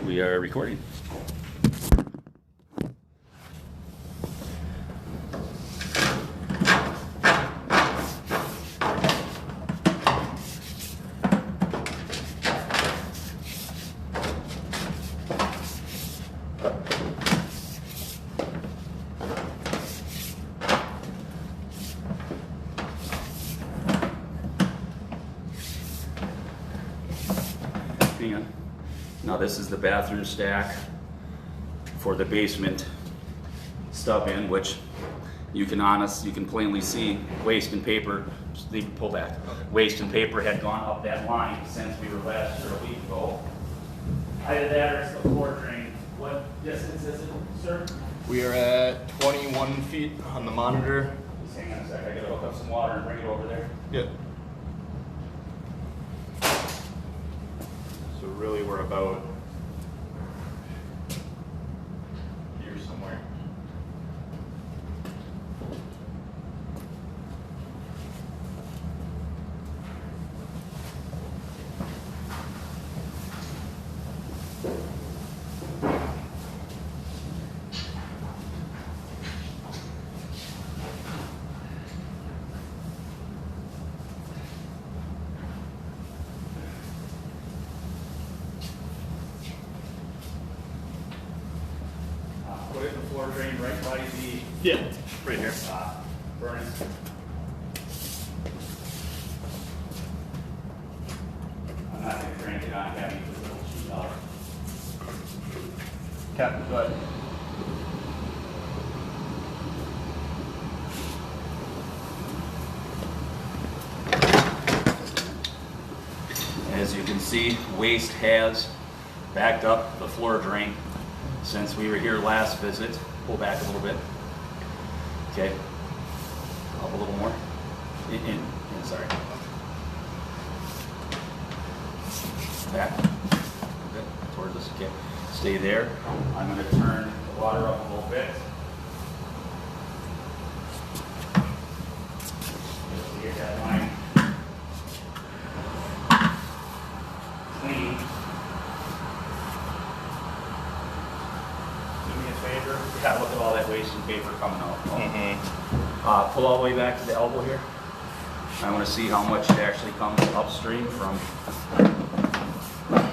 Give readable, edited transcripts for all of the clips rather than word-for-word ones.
We are recording. Hang on. Now this is the bathroom stack for the basement stub in, which you can plainly see waste and paper. Just leave it, pull back. Waste and paper had gone up that line since we were last here a week ago. Either that or it's the floor drain. What distance is it, sir? We are at 21 feet on the monitor. Just hang on a sec. I gotta hook up some water and bring it over there. Yep. So really we're about here somewhere. Put it in the floor drain right by the Yeah, right here. furnace. I'm not gonna crank it on heavy with a little sheet out. Captain, go ahead. As you can see, waste has backed up the floor drain since we were here last visit. Pull back a little bit. Okay. Up a little more. In, sorry. Back. Good. Towards us. Okay. Stay there. I'm going to turn the water up a little bit. Just get that line clean. Do me a favor. Yeah, look at all that waste and paper coming out. Pull all the way back to the elbow here. I want to see how much it actually comes upstream from. What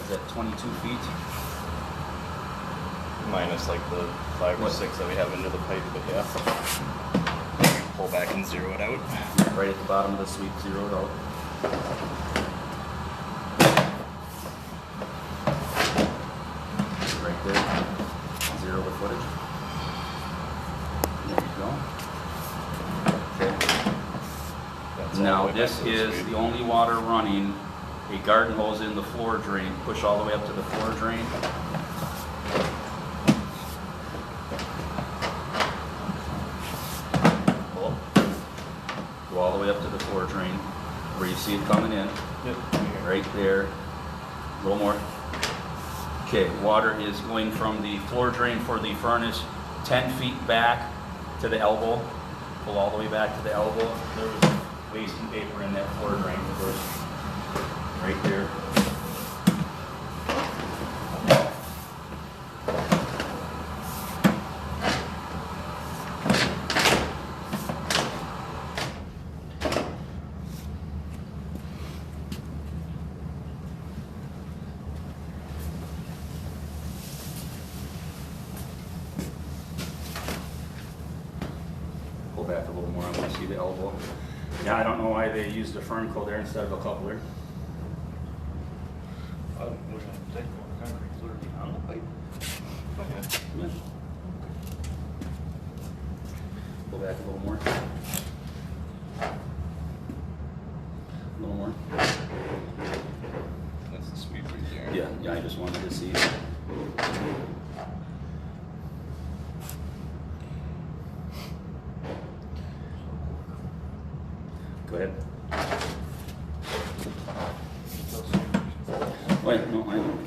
is that, 22 feet? Minus like the 5 or 6 that we have into the pipe, but yeah. Pull back and zero it out. Right at the bottom of the sweep, zeroed out. Right there. Zero the footage. There you go. Okay. That's all Now the way this back to the is sweep. the only water running. A garden hose in the floor drain. Push all the way up to the floor drain. Pull. Go all the way up to the floor drain where you see it coming in. Yep. Right there. A little more. Okay, water is going from the floor drain for the furnace 10 feet back to the elbow. Pull all the way back to the elbow. There was waste and paper in that floor drain. Right there. Pull back a little more. I want to see the elbow. Yeah, I don't know why they used a furnicle there instead of a coupler. We're going to take more concrete clearly on the pipe. Okay. Yeah. Pull back a little more. A little more. That's the sweep right there. Yeah, yeah, I just wanted to see. Go ahead. Wait, no, I don't.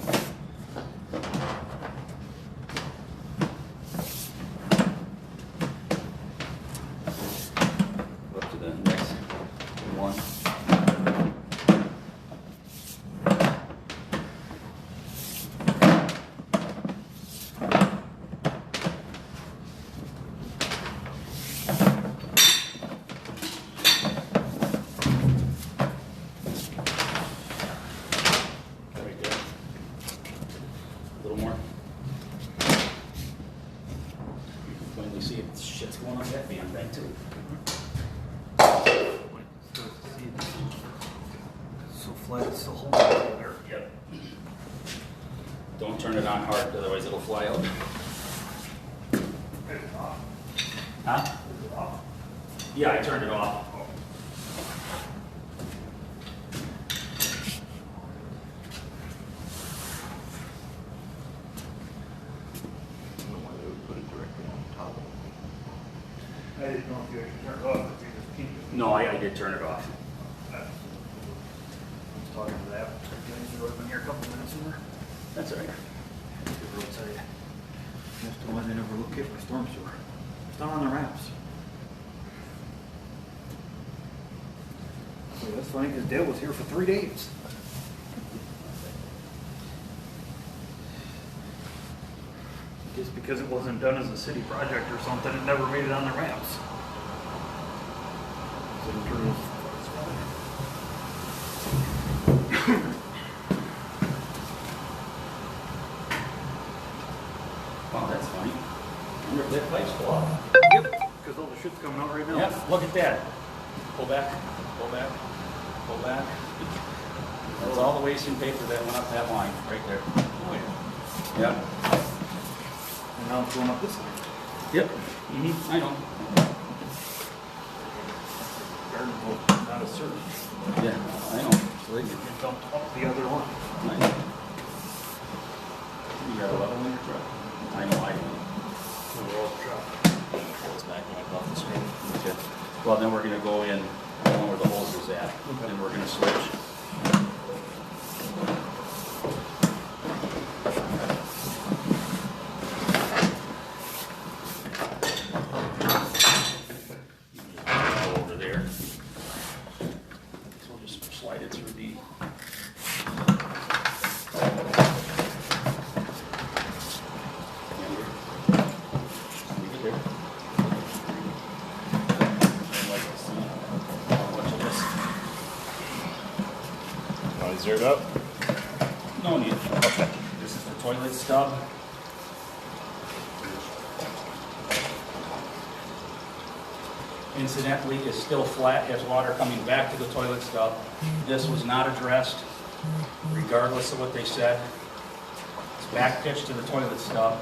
Up to the next one. going up that damn thing too. So flat, it's still holding it there. Yep. Don't turn it on hard, otherwise it'll fly out. Huh? Yeah, I turned it off. I didn't know if you actually turned it off, if you just keep it. No, I did turn it off. I was talking to that, you would have been here a couple minutes sooner. That's all right. The roadside. That's the one they never look at for storm sewer. It's down on the ramps. So that's funny, because Dale was here for 3 days. Just because it wasn't done as a city project or something, it never made it on the ramps. So I'm curious. Wow, that's funny. I wonder if that pipe's full up. Yep, because all the shit's coming out right now. Yep, look at that. Pull back, pull back, pull back. That's all the waste and paper that went up that line, right there. Oh, yeah. Yep. And now it's going up this way. Yep. I know. Garden hole, not a certain. Yeah, I know. So they It dumped up the other one. I know. You got a level in your truck? I know, I do. The roll shop. It's backing up off the screen. Okay. Well, then we're gonna go in, the one where the hose is at, and we're gonna switch. Go over there. So we'll just slide it through the. Leave it there. I'd like to see how much of this. Want to zero it up? No need. Okay. This is the toilet stub. Incidentally, is still flat, has water coming back to the toilet stub. This was not addressed, regardless of what they said. It's back pitched to the toilet stub.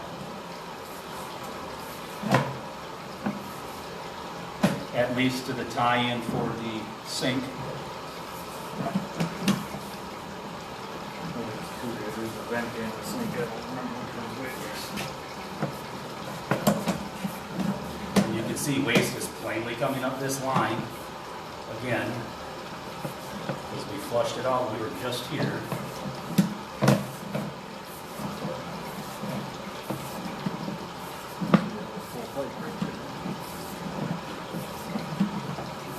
At least to the tie-in for the sink. There's a vent in the sink. I don't remember which one's which. And you can see waste is plainly coming up this line. Again, as we flushed it out, we were just here. Full pipe right there.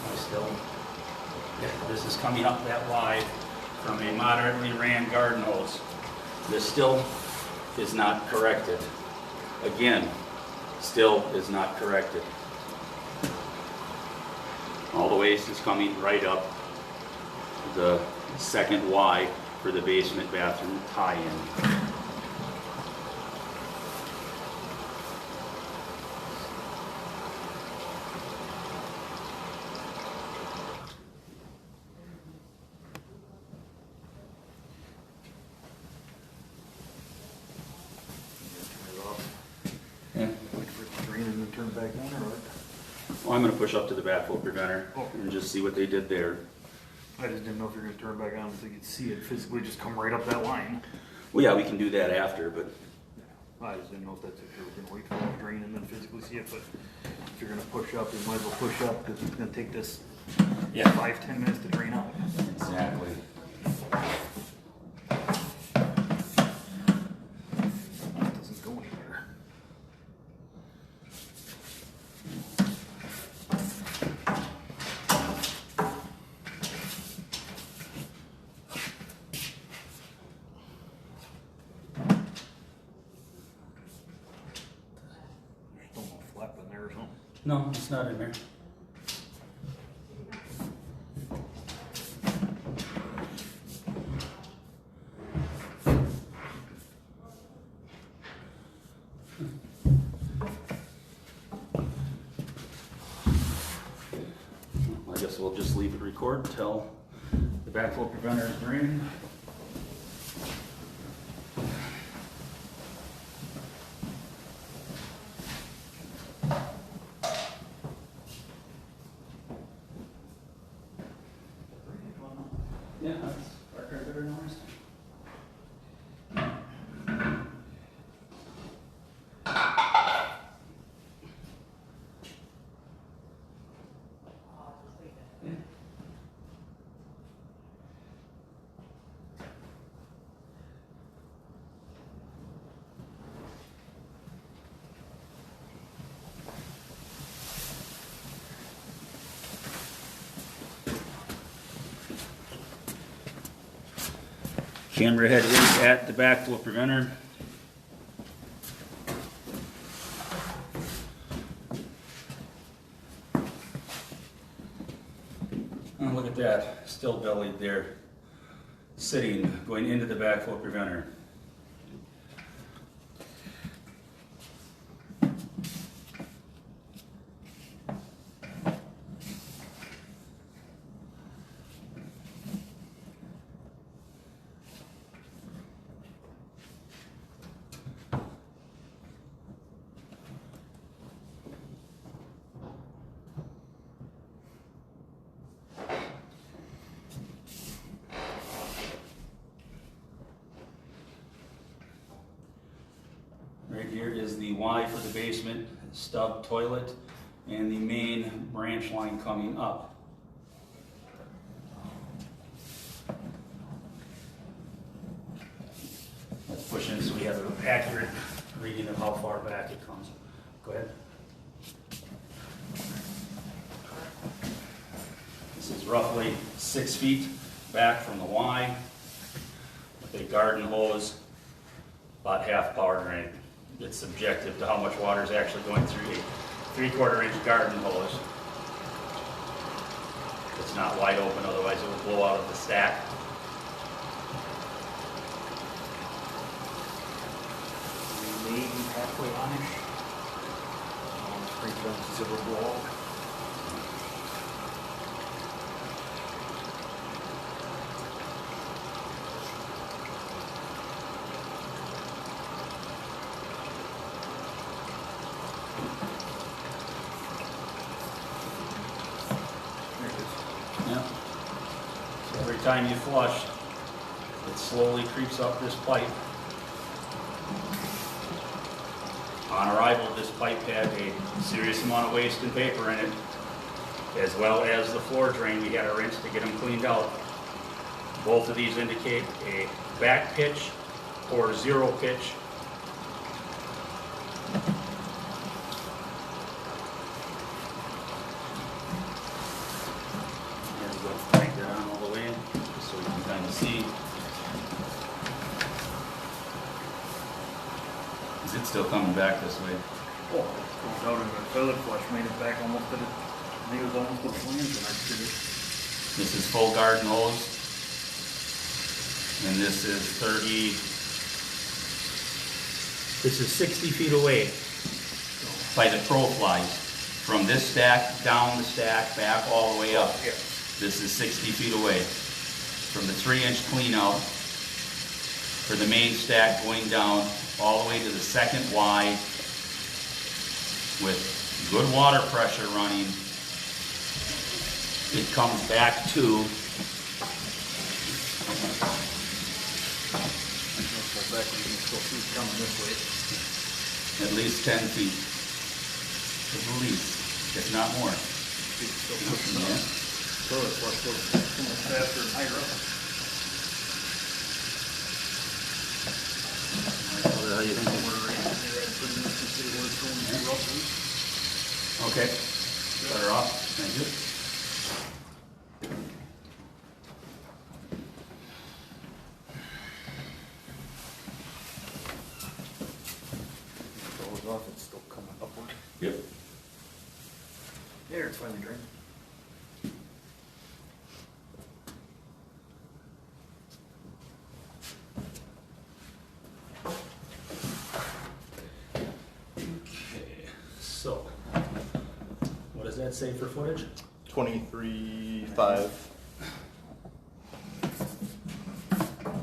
I still, this is coming up that wide from a moderately ran garden hose. This still is not corrected. Again, still is not corrected. All the waste is coming right up the second Y for the basement bathroom tie-in. Turn it off. Yeah. Wait for it to drain and then turn it back on or what? Well, I'm gonna push up to the backflow preventer Oh. and just see what they did there. I just didn't know if you're gonna turn it back on so you could see it physically just come right up that line. Well, yeah, we can do that after, but I just didn't know if that's if you were gonna wait for it to drain and then physically see it, but if you're gonna push up, you might as well push up because it's gonna take this yeah. 5-10 minutes to drain out. Exactly. It doesn't go anywhere. There's still no flap in there or something. No, it's not in there. we'll just leave it record until the backflow preventer is draining. Yeah, that's our better than ours. Camera head is at the backflow preventer. Oh, look at that, still bellied there, sitting, going into the backflow preventer. Right here is the Y for the basement stub toilet and the main branch line coming up. Let's push in so we have an accurate reading of how far back it comes. Go ahead. This is roughly 6 feet back from the Y with a garden hose, about half power drain. It's subjective to how much water is actually going through a 3/4 inch garden hose. It's not wide open, otherwise it will blow out of the stack. Maybe halfway on-ish. Pretty close to the wall. Yeah. So every time you flush, it slowly creeps up this pipe. On arrival, this pipe had a serious amount of waste and paper in it, as well as the floor drain. We had to rinse to get them cleaned out. Both of these indicate a back pitch or zero pitch. And we'll crank that on all the way in, just so we can kind of see. Is it still coming back this way? Oh, it's going out in the toilet flush, made it back almost to the, I think it was almost to the flange when I did it. This is full garden hose. And this is 60 feet away by the crow flies. From this stack, down the stack, back all the way up. Yeah. This is 60 feet away. From the 3-inch clean out for the main stack going down all the way to the second Y with good water pressure running. It comes back to Back when you can still see it coming this way. at least 10 feet. At least, if not more. It's still pushing Yeah. up. Toilet flush goes so much faster and higher up. How do you think? Okay, better off, thank you. Goes off, it's still coming upward. Yep. There, it's finally drained. Okay, so, what does that say for footage? 23.5.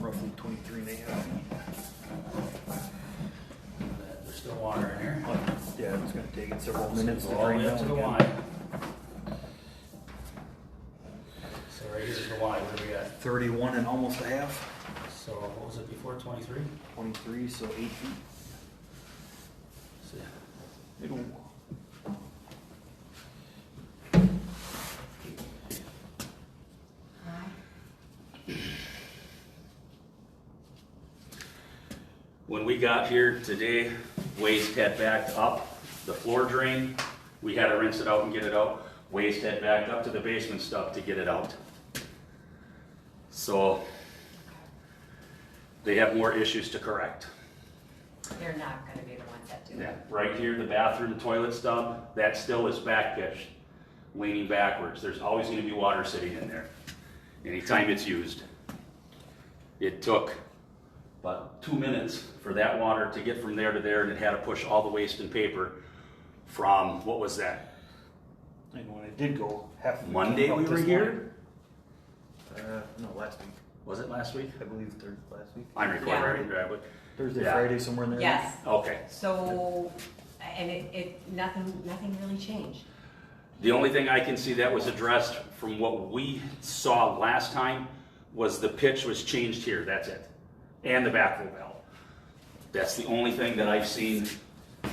Roughly 23 and a half feet. There's still water in here. Yeah, it's gonna take it several minutes to Go all the drain way up to down the again. Y. So right here's the Y, where are we at? 31 and almost a half. So what was it before, 23? 23, so 8 feet. So, It'll. when we got here today, waste had backed up the floor drain. We had to rinse it out and get it out. Waste had backed up to the basement stuff to get it out. So they have more issues to correct. They're not gonna be the ones that do Yeah, it. right here, the bathroom toilet stub, that still is back pitched, leaning backwards. There's always gonna be water sitting in there, anytime it's used. It took about 2 minutes for that water to get from there to there, and it had to push all the waste and paper from, what was that? And when it did go, half of it Monday came up we were this here? No, last week. Was it last week? I believe last week. I'm recording, Yeah. right? Yeah, but- Thursday, Yeah. Friday, somewhere in there. Yes, Okay. so, and nothing really changed. The only thing I can see that was addressed from what we saw last time was the pitch was changed here, that's it. And the backflow valve. That's the only thing that I've seen. Oh,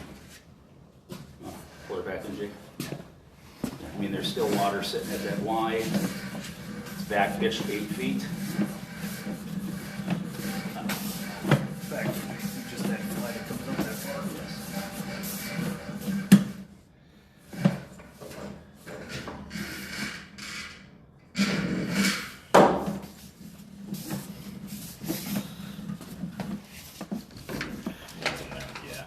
pull it back in, Jake. I mean, there's still water sitting at that Y. It's back pitched 8 feet. Back, just that flag that comes up that far. Yeah.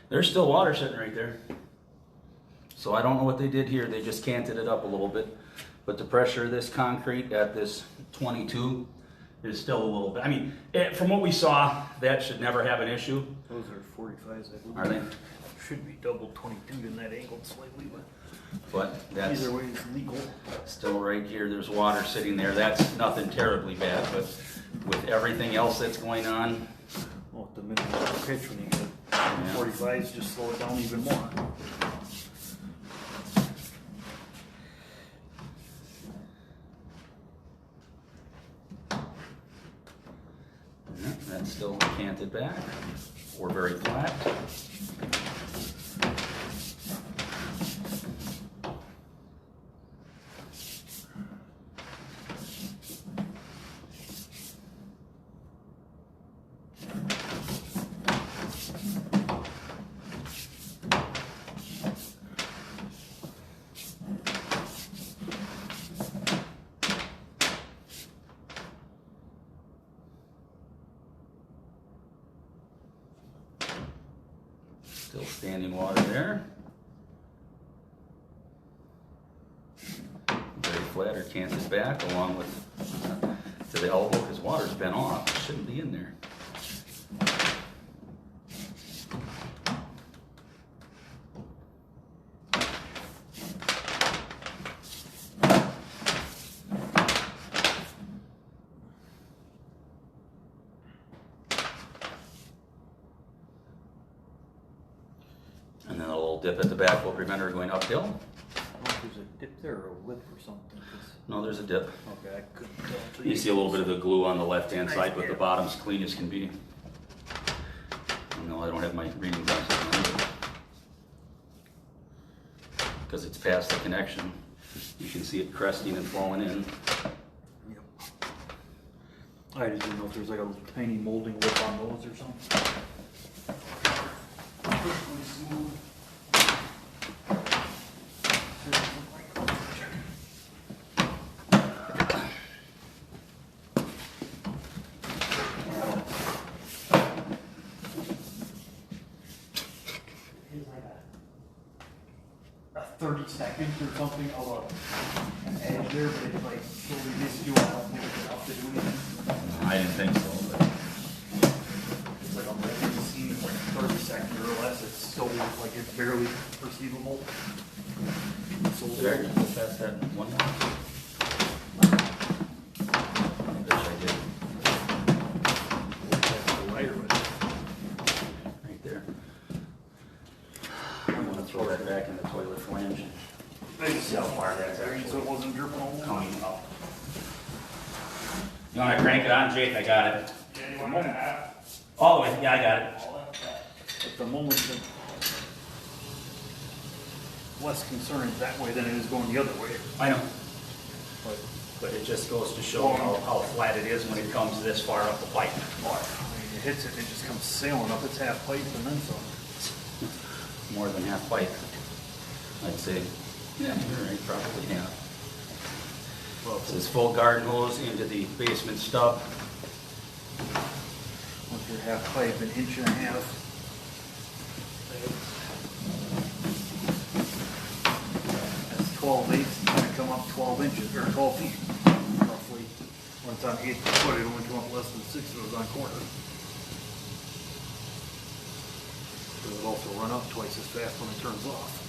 There's still water sitting right there. So I don't know what they did here. They just canted it up a little bit. But the pressure of this concrete at this 22 is still a little bit. I mean, from what we saw, that should never have an issue. Those are 45s, I believe. Are they? Should be double 22 in that angled slightly, but But that's either way it's legal. still right here. There's water sitting there. That's nothing terribly bad. But with everything else that's going on, Well, the minimum pitch when you get 45s, just slow it down even more. yeah, that's still canted back or very flat. Still standing water there. Very flat or canted back along with to the elbow because water's been off. It shouldn't be in there. And then a little dip at the back will prevent her going uphill. I don't know if there's a dip there or a lip or something. 'Cause- No, there's a dip. okay, I couldn't tell. until You see a little bit of the glue on the left-hand side, but the Nice. bottom's clean as can be. No, I don't have my reading glasses on. Because it's past the connection. You can see it cresting and falling in. Yep. I just didn't know if there's like a tiny molding lip on those or something. 30 seconds or something of an edge there, but it's like slowly missed you out, never get up to do anything. I didn't think so, but It's like a molding seam, it's like 30 seconds or less, it's so, like it's barely perceivable. So there, you put that one more. I bet I did. Right there. I'm gonna throw that back in the toilet flange. They just See how far that's so actually it wasn't dripping all over. coming up. You wanna crank it on, Jake? I got it. Oh, yeah, I got it. At the moment, it's less concerned that way than it is going the other way. I know. But But it just goes to show how flat it is when it comes this far up the pipe. I mean, it hits it, it just comes sailing up its half pipe and then some. More than half pipe, I'd say. Yeah, you're right, probably half. Well, This is full garden hose into the basement stub. once you're half pipe, an inch and a half. That's 12/8, it's gonna come up 12 inches, or 12 feet, roughly. When it's on 8 foot, it only come up less than 6 if it was on quarter. It'll also run up twice as fast when it turns off.